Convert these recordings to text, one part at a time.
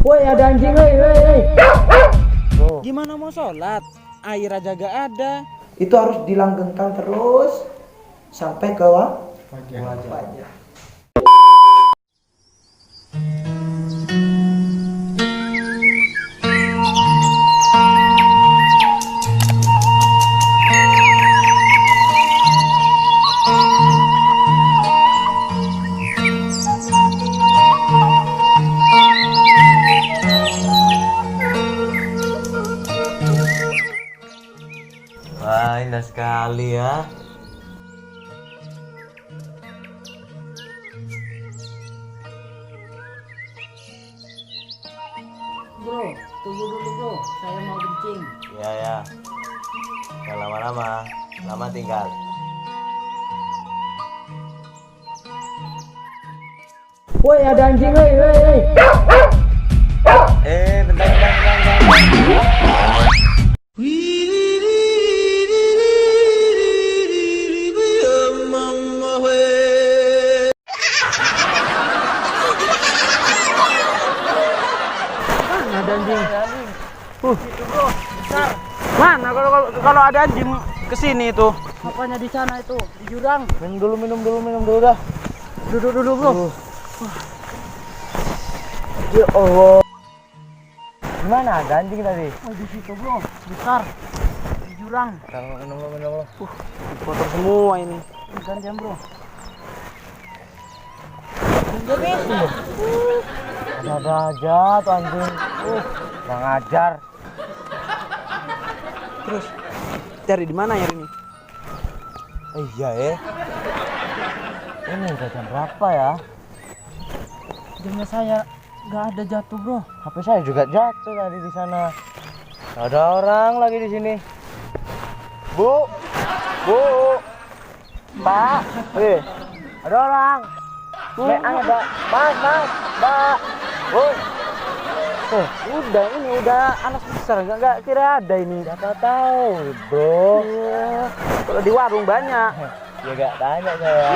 Woi, ada anjing, woi. Gimana mau sholat? Air aja gak ada. Itu harus dilanggengkan terus sampai ke wajah. Wah, indah sekali ya. Bro, tunggu dulu bro, saya mau kencing. Ya. Jangan lama-lama, lama tinggal. Woi, ada anjing, woi. Bentar. Mana ada anjing? Itu bro, besar. Mana kalau ada anjing kesini tuh? Apanya di sana itu? Di jurang. Minum dulu dah. Duduk dulu bro. Ya Allah. Gimana ada anjing tadi? Oh di situ bro, besar. Di jurang. Minum dulu. Kotor semua ini. Gantian bro. Ada aja tuh anjing. Nggak ngajar. Terus cari di mana ya ini? Iya ya. Ini udah jam berapa ya? Jamnya saya nggak ada jatuh bro. HP saya juga jatuh tadi di sana. Nggak ada orang lagi di sini. Bu, Pak, ada orang. Ada, Mas, Mbak, Bu. Udah anak besar nggak kira ada ini. Siapa tahu, bro. Kalau di warung banyak. Ya gak tanya saya.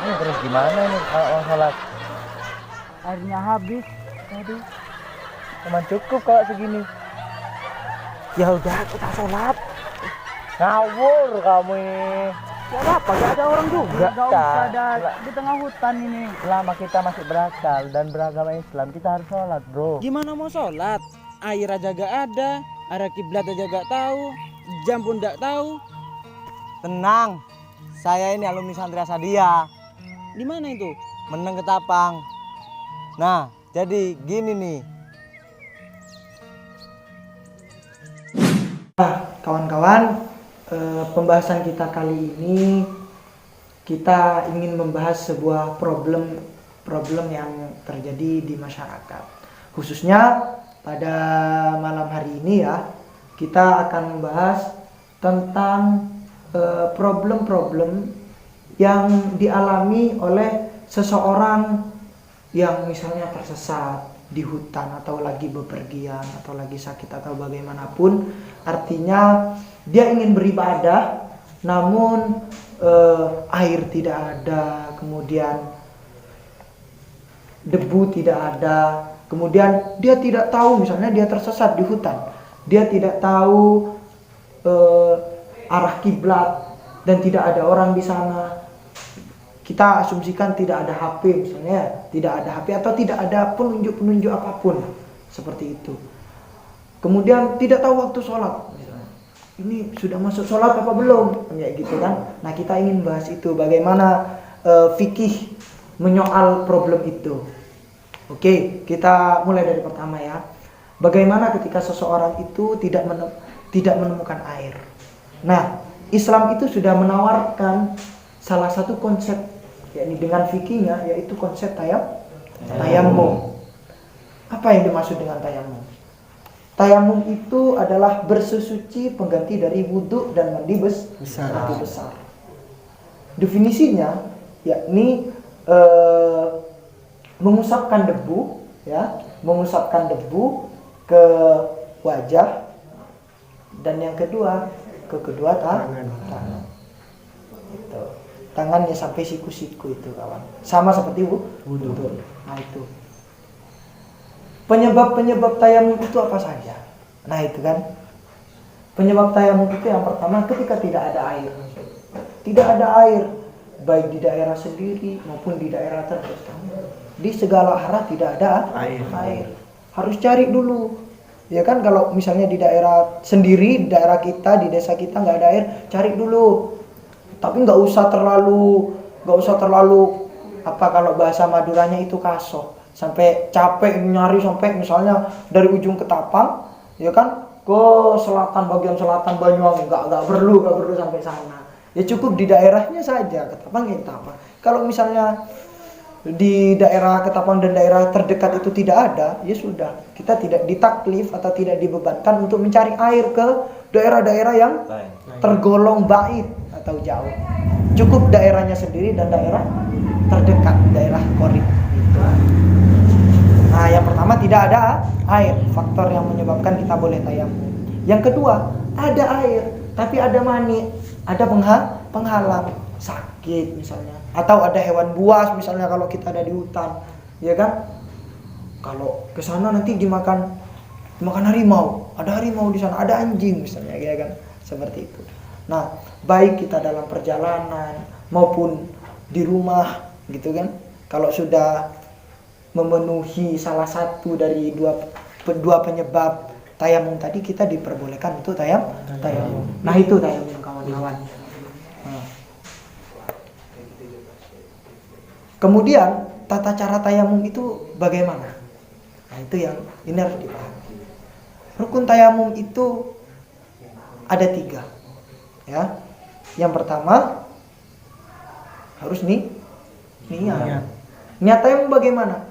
Ini terus gimana nih kalau mau sholat? Airnya habis tadi. Cuman cukup kalau segini. Ya udah kita sholat. Ngawur kamu ini. Ya apa? Gak ada orang juga. Nggak usah ada di tengah hutan ini. Selama kita masih berakal dan beragama Islam, kita harus sholat, bro. Gimana mau sholat? Air aja gak ada, arah kiblat aja gak tahu, jam pun gak tahu. Tenang, saya ini alumni Santri Asadia. Di mana itu? Meneng Ketapang. Nah, jadi gini nih. Kawan-kawan, pembahasan kita kali ini kita ingin membahas sebuah problem yang terjadi di masyarakat. Khususnya pada malam hari ini ya, kita akan membahas tentang problem-problem yang dialami oleh seseorang yang misalnya tersesat di hutan atau lagi bepergian atau lagi sakit atau bagaimanapun. Artinya dia ingin beribadah namun air tidak ada, kemudian debu tidak ada, kemudian dia tidak tahu, misalnya dia tersesat di hutan, dia tidak tahu arah kiblat dan tidak ada orang di sana. Kita asumsikan tidak ada HP misalnya, tidak ada HP atau tidak ada penunjuk apapun seperti itu. Kemudian tidak tahu waktu sholat misalnya. Ini sudah masuk sholat apa belum? Kayak gitu kan. Nah, kita ingin bahas itu, bagaimana fikih menyoal problem itu. Oke, kita mulai dari pertama ya. Bagaimana ketika seseorang itu tidak menemukan air. Nah, Islam itu sudah menawarkan salah satu konsep, yakni dengan fikihnya, yaitu konsep tayammum. Apa yang dimaksud dengan tayammum? Tayammum itu adalah bersesuci pengganti dari wudhu dan mandi besar. Definisinya yakni mengusapkan debu ke wajah, dan yang kedua ke kedua tangan. Itu. Tangannya sampai siku-siku itu kawan. Sama seperti wudhu. Nah itu. Penyebab-penyebab tayamum itu apa saja? Nah itu kan. Penyebab tayamum itu yang pertama ketika tidak ada air. Tidak ada air. Baik di daerah sendiri maupun di daerah terdekat. Di segala arah tidak ada air. Harus cari dulu. Ya kan kalau misalnya di daerah sendiri, di daerah kita, di desa kita nggak ada air, cari dulu. Tapi nggak usah terlalu apa kalau bahasa Maduranya itu kasoh. Sampai capek nyari sampai misalnya dari ujung Ketapang, ya kan ke selatan bagian selatan Banyuwangi, nggak perlu sampai sana. Ya cukup di daerahnya saja Ketapang ya Ketapang. Kalau misalnya di daerah Ketapang dan daerah terdekat itu tidak ada, ya sudah kita tidak ditaklif atau tidak dibebankan untuk mencari air ke daerah-daerah yang tergolong bait atau jauh. Cukup daerahnya sendiri dan daerah terdekat, daerah qorib. Nah, yang pertama tidak ada air, faktor yang menyebabkan kita boleh tayamum. Yang kedua, ada air, tapi ada mani, ada penghalang, sakit misalnya, atau ada hewan buas misalnya kalau kita ada di hutan, ya kan? Kalau ke sana nanti dimakan harimau, ada harimau di sana, ada anjing misalnya, ya kan? Seperti itu. Nah, baik kita dalam perjalanan maupun di rumah, gitu kan? Kalau sudah memenuhi salah satu dari dua penyebab tayamum tadi, kita diperbolehkan untuk tayamum. Nah itu tayamum kawan-kawan. Nah. Kemudian tata cara tayamum itu bagaimana? Nah itu yang ini harus dipahami. Rukun tayamum itu ada 3, ya. Yang pertama harus niat. Niat tayamum bagaimana?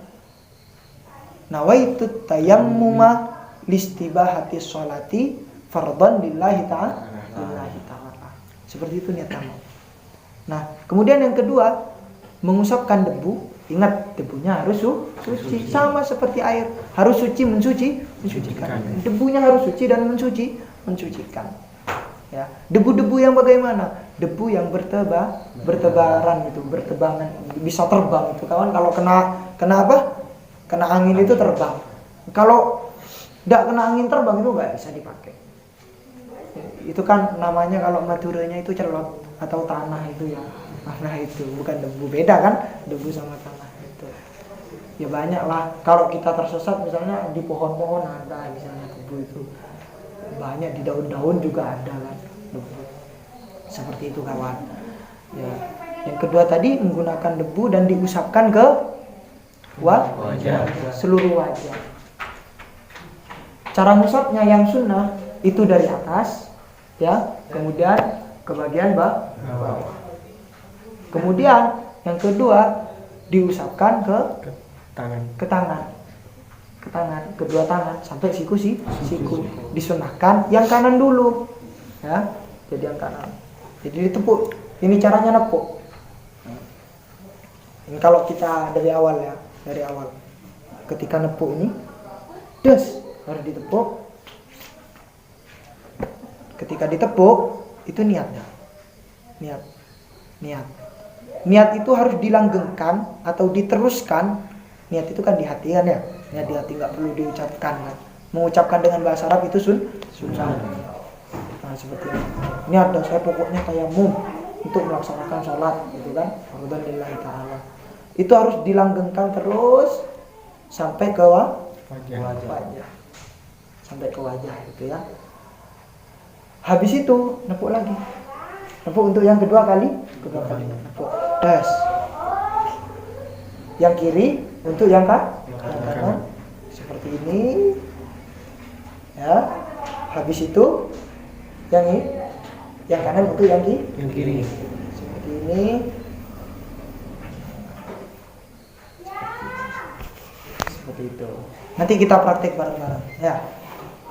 Nawaitu tayammuma listibahati sholati fardhan lillahi ta'ala. Seperti itu niat tayamum. Nah, kemudian yang kedua, mengusapkan debu. Ingat, debunya harus suci, sama seperti air, harus suci mensucikan. Debunya harus suci dan mensucikan. Ya, debu-debu yang bagaimana? Debu yang bertebaran itu, bertebangan, bisa terbang itu kawan. Kalau kena apa? Kena angin itu terbang. Kalau tidak kena angin terbang itu nggak bisa dipakai. Itu kan namanya kalau Maduranya itu celot atau tanah itu ya. Tanah itu bukan debu, beda kan? Debu sama tanah itu. Ya banyak lah. Kalau kita tersesat misalnya di pohon-pohon ada misalnya debu itu. Banyak di daun-daun juga ada kan debu. Seperti itu kawan. Ya. Yang kedua tadi menggunakan debu dan diusapkan ke wajah, seluruh wajah. Cara ngusapnya yang sunnah itu dari atas, ya, kemudian ke bagian bawah. Kemudian yang kedua diusapkan ke tangan, kedua tangan sampai siku. Disunahkan yang kanan dulu, ya, jadi yang kanan. Jadi ditepuk. Ini caranya nepuk. Ini kalau kita dari awal ya. Dari awal ketika nepuk ini harus ditepuk. Ketika ditepuk itu niatnya. Niat itu harus dilanggengkan atau diteruskan. Niat itu kan di hati kan ya. Niat di hati nggak perlu diucapkan kan. Mengucapkan dengan bahasa Arab itu sunnah. Nah seperti ini. Niat dan saya pokoknya tayamum untuk melaksanakan sholat gitu kan. Fardhan lillahi ta'ala. Itu harus dilanggengkan terus sampai ke wajah. Sampai ke wajah gitu ya. Habis itu nepuk lagi. Nepuk untuk yang kedua kali nepuk. Yang kiri untuk yang kanan. Seperti ini. Ya. Habis itu yang kanan untuk yang kiri. Seperti ini. Itu. Nanti kita praktek bareng-bareng ya.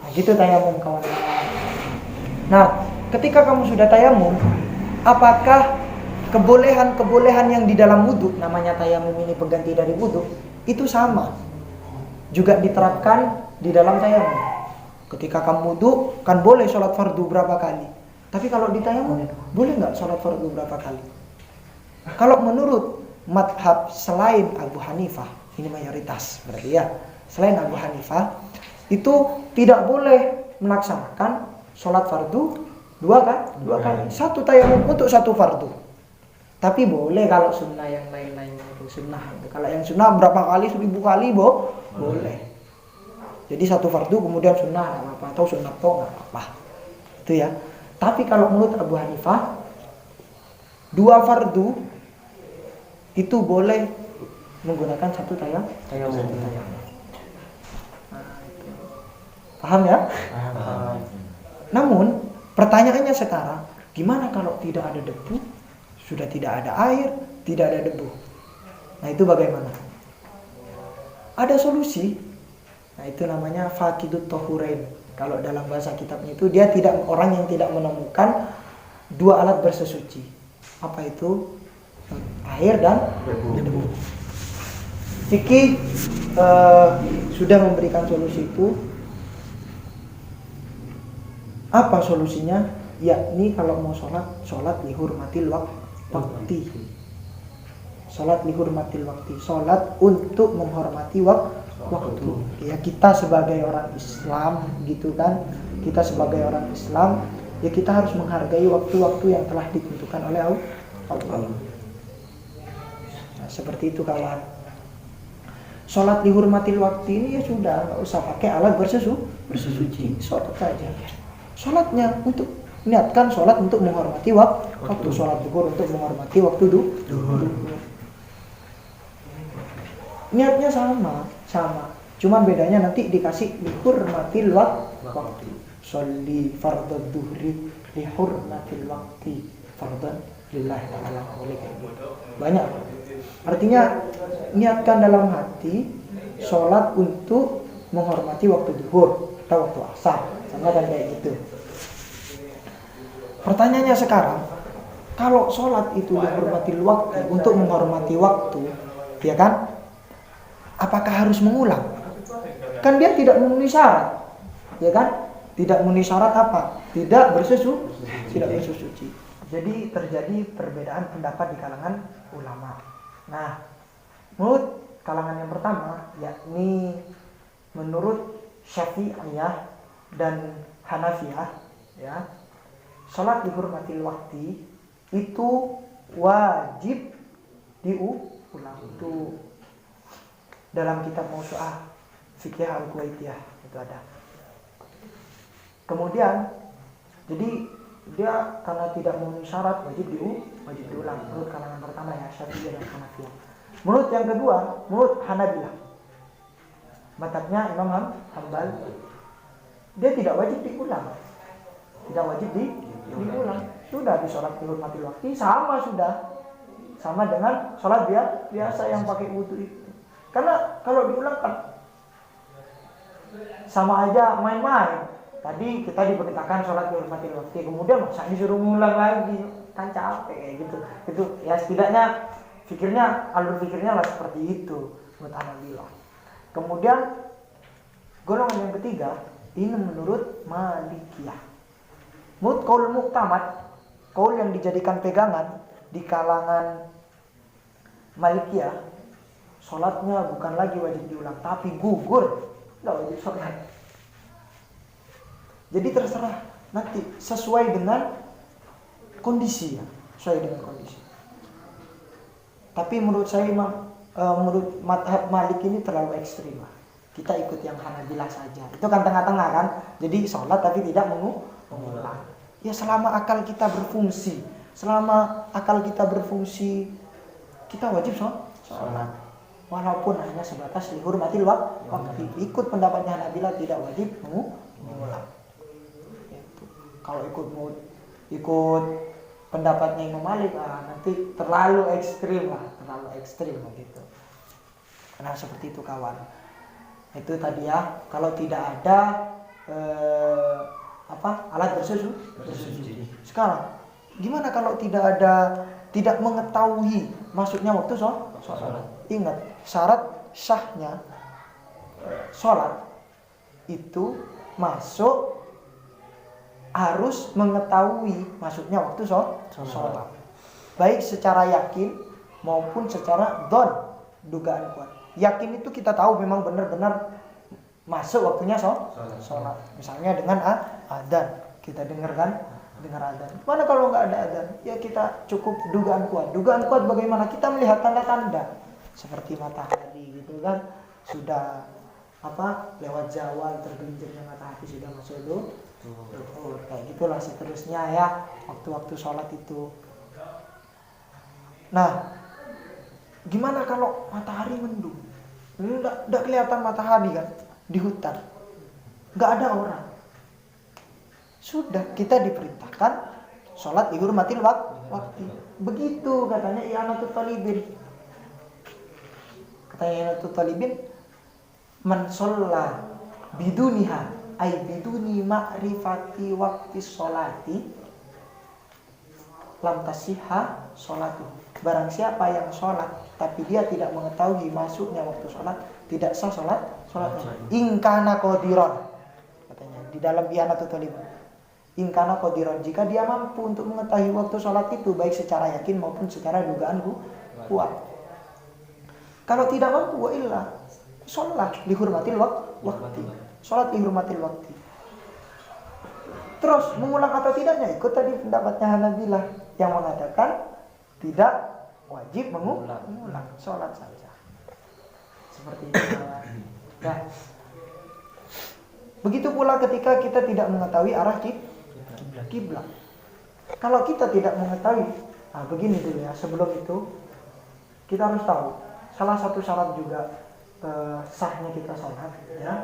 Nah, gitu tayamum kawan-kawan. Nah, ketika kamu sudah tayamum, apakah kebolehan yang di dalam wudhu, namanya tayamum ini pengganti dari wudhu, itu sama juga diterapkan di dalam tayamum. Ketika kamu wudhu, kan boleh sholat fardu berapa kali. Tapi kalau di tayamum, boleh nggak sholat fardu berapa kali? Kalau menurut madhab selain Abu Hanifah, ini mayoritas berarti ya. selain Abu Hanifah itu tidak boleh melaksanakan sholat fardu dua kali. Satu tayamum untuk satu fardu. Tapi boleh kalau sunnah yang lain-lainnya itu sunnah. Kalau yang sunnah berapa kali, 1000 kali boleh. Jadi satu fardu kemudian sunnah nggak apa-apa, atau sunnah toh nggak apa-apa. Itu ya. Tapi kalau menurut Abu Hanifah, 2 fardu itu boleh menggunakan satu tayamum. Paham ya? Namun pertanyaannya sekarang, gimana kalau tidak ada debu? Sudah tidak ada air, tidak ada debu. Nah itu bagaimana? Ada solusi. Nah itu namanya faqidut tahurain. Kalau dalam bahasa kitabnya itu dia orang yang tidak menemukan 2 alat bersesuci. Apa itu? Air dan debu. Fikih sudah memberikan solusi itu. Apa solusinya? Yakni kalau mau sholat lihurmatil wakti. Sholat lihurmatil wakti. Sholat untuk menghormati waktu. Ya kita sebagai orang Islam gitu kan. Kita sebagai orang Islam ya kita harus menghargai waktu-waktu yang telah ditentukan oleh Allah. Nah, seperti itu kawan. Sholat lihurmatil wakti ini ya sudah, nggak usah pakai alat bersesuci. Sholat saja. Sholatnya untuk niatkan sholat untuk menghormati waktu. Sholat zuhur untuk menghormati waktu duhur. Niatnya sama. Cuman bedanya nanti dikasih lihurmatil waktu. Sholli fardhu dhuhri lihurmatil waktu. Fardhan lillahi ta'ala. Boleh kayak gitu. Banyak. Artinya niatkan dalam hati sholat untuk menghormati waktu duhur atau waktu asar. Sama kan kayak gitu. Pertanyaannya sekarang, kalau sholat itu dihormatil waktu untuk menghormati waktu, ya kan? Apakah harus mengulang? Kan dia tidak memenuhi syarat, ya kan? Tidak memenuhi syarat apa? Tidak bersesuci. Jadi terjadi perbedaan pendapat di kalangan ulama. Nah, menurut kalangan yang pertama, yakni menurut Syafi'iyah dan Hanafiyah, ya, sholat dihormatil waktu itu wajib diulang. Itu dalam kitab Mausu'ah Fiqh Al-Kuwaitiyah itu ada. Kemudian jadi dia karena tidak memenuhi syarat wajib diulang. Menurut kalangan pertama ya Syafi'iyah dan Hanafiyah. Menurut yang kedua, menurut Hanabilah, mazhabnya Imam Hambal, dia tidak wajib diulang. Diulang. Sudah di sholat dihormatil waktu sama dengan sholat biasa yang pakai wudu itu. Karena kalau diulang kan sama aja main-main. Tadi kita diperintahkan sholat dihormatil waktu, kemudian masa disuruh ngulang lagi, kan capek kayak gitu. Itu ya setidaknya alur pikirnya lah seperti itu menurut Hanabilah. Kemudian golongan yang ketiga ini menurut Malikiyah. Menurut qaul muktamad, qaul yang dijadikan pegangan di kalangan Malikiyah, sholatnya bukan lagi wajib diulang, tapi gugur, tidak wajib sholat. Jadi terserah nanti sesuai dengan kondisi ya, sesuai dengan kondisi. Tapi menurut saya menurut madhab Malik ini terlalu ekstrim lah. Kita ikut yang Hanabilah saja. Itu kan tengah-tengah kan. Jadi sholat tapi tidak mengulang. Ya selama akal kita berfungsi, kita wajib sholat. Walaupun hanya sebatas dihormatil waktu. Ikut pendapatnya Hanabilah tidak wajib mengulang. Kalau ikut pendapatnya Imam Malik nanti terlalu ekstrim gitu. Karena seperti itu kawan. Itu tadi ya, kalau tidak ada alat bersesuci. Sekarang gimana kalau tidak mengetahui maksudnya waktu sholat? Ingat, syarat syahnya sholat itu masuk harus mengetahui maksudnya waktu sholat. Baik secara yakin maupun secara dugaan kuat. Yakin itu kita tahu memang benar-benar masuk waktunya sholat. Misalnya dengan adzan, kita dengar adzan. Mana kalau nggak ada adzan? Ya kita cukup dugaan kuat. Dugaan kuat bagaimana? Kita melihat tanda-tanda seperti matahari gitu kan, sudah lewat zawal, tergelincirnya matahari sudah masuk duhur. Kayak gitulah seterusnya ya waktu-waktu sholat itu. Nah, gimana kalau matahari mendung? Nggak kelihatan matahari kan di hutan, nggak ada orang. Sudah kita diperintahkan sholat dihormatil waktu. Begitu katanya i'anatul talibin. Katanya i'anatul talibin, man sholla biduniha ay biduni ma'rifati waqti sholati lam tasihha sholatu. Barang siapa yang sholat tapi dia tidak mengetahui masuknya waktu sholat, tidak sah sholatnya. Ingkana qadiron, katanya di dalam i'anatul talibin. Ingkana qadiron, jika dia mampu untuk mengetahui waktu sholat itu baik secara yakin maupun secara dugaan kuat. Kalau tidak mampu, wa illa sholat dihormatil waktu. Sholat dihormatil waktu. Terus mengulang atau tidaknya ikut tadi pendapatnya Hanabilah yang mengatakan tidak wajib mengulang, sholat saja. Seperti itu. Nah, begitu pula ketika kita tidak mengetahui arah kiblat. Kalau kita tidak mengetahui, begini dulu ya. Sebelum itu kita harus tahu salah satu syarat juga sahnya kita sholat, ya.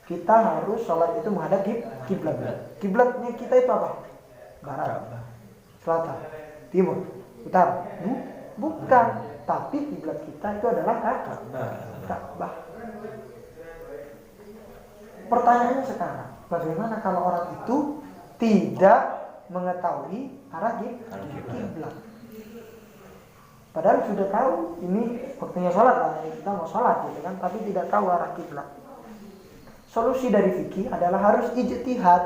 Kita harus sholat itu menghadap kiblat. Kiblatnya kita itu apa? Barat, selatan, timur, utara. Bukan, tapi kiblat kita itu adalah Ka'bah. Pertanyaannya sekarang, bagaimana kalau orang itu tidak mengetahui arah kiblat? Padahal sudah tahu ini waktunya sholat lah, kita mau sholat gitu kan, tapi tidak tahu arah kiblat. Solusi dari fikih adalah harus ijtihad.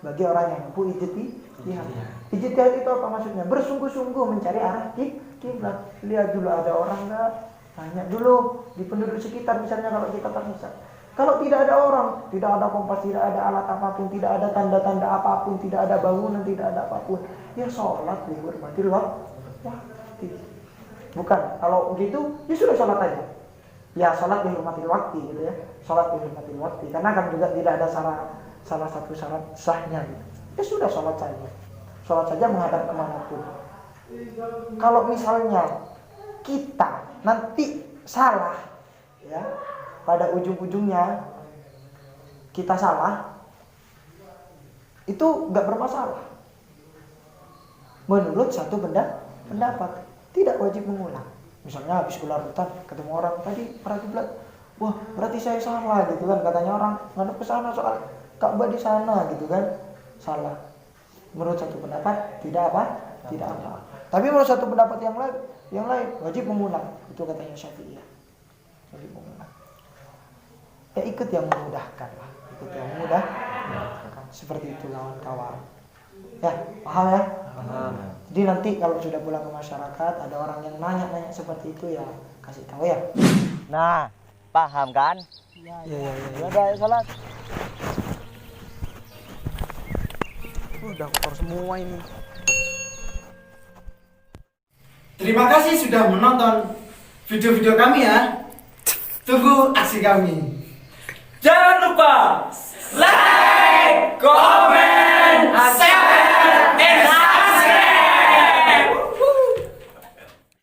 Bagi orang yang mampu ijtihad. Ijtihad itu apa maksudnya? Bersungguh-sungguh mencari arah kiblat. Lihat dulu ada orang enggak? Tanya dulu di penduduk sekitar misalnya kalau kita tersesat. Kalau tidak ada orang, tidak ada kompas, tidak ada alat apapun, tidak ada tanda-tanda apapun, tidak ada bangunan, tidak ada apapun, ya sholat dihormatil waktu. Bukan, kalau begitu ya sudah sholat aja. Ya sholat dihormatil waktu gitu ya. Sholat dihormatil waktu. Karena kan juga tidak ada salah satu syarat sahnya gitu. Ya sudah sholat saja. Sholat saja menghadap kemanapun. Kalau misalnya kita nanti salah, ya, pada ujung-ujungnya kita salah, itu nggak bermasalah. Menurut satu pendapat, tidak wajib mengulang. Misalnya habis keluar hutan ketemu orang tadi arah kiblat, wah berarti saya salah gitu kan, katanya orang ngadep ke sana soal Ka'bah di sana gitu kan, salah. Menurut satu pendapat tidak apa. Tapi menurut satu pendapat yang lain wajib mengulang, itu katanya Syafi'iyah. Wajib mengulang. Ya ikut yang memudahkan lah, seperti itu kawan-kawan. Ya paham ya? Paham. Jadi nanti kalau sudah pulang ke masyarakat ada orang yang nanya seperti itu ya kasih tahu ya. Nah, paham kan? Iya. Udah sholat. Udah kotor semua ini. Terima kasih sudah menonton video-video kami ya. Tunggu aksi kami. Jangan lupa like, comment,